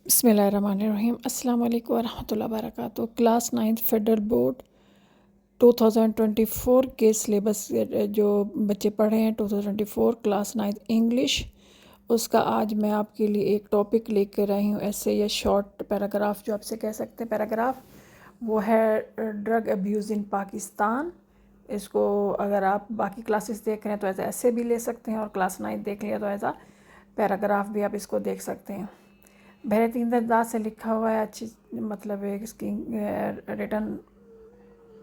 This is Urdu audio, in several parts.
بسم اللہ الرحمن الرحیم۔ السلام علیکم ورحمۃ اللہ وبرکاتہ۔ کلاس 9 فیڈرل بورڈ 2024 کے سلیبس جو بچے پڑھے ہیں 2024 کلاس 9 انگلش، اس کا آج میں آپ کے لیے ایک ٹاپک لے کر آئی ہوں، ایسے یا شارٹ پیراگراف جو آپ سے کہہ سکتے ہیں پیراگراف، وہ ہے ڈرگ ابیوز ان پاکستان۔ اس کو اگر آپ باقی کلاسز دیکھ رہے ہیں تو ایسے بھی لے سکتے ہیں، اور کلاس 9 دیکھ لیا تو ایسا پیراگراف بھی آپ اس کو دیکھ سکتے ہیں۔ بہترین انداز سے لکھا ہوا ہے، اچھی مطلب ہے اس کی ریٹن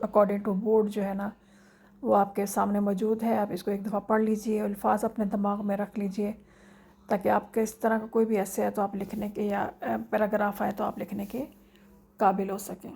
اکارڈنگ ٹو بورڈ جو ہے نا وہ آپ کے سامنے موجود ہے۔ آپ اس کو ایک دفعہ پڑھ لیجئے، الفاظ اپنے دماغ میں رکھ لیجئے تاکہ آپ کے اس طرح کا کوئی بھی ایسے ہے تو آپ لکھنے کے، یا پیراگراف آئے تو آپ لکھنے کے قابل ہو سکیں۔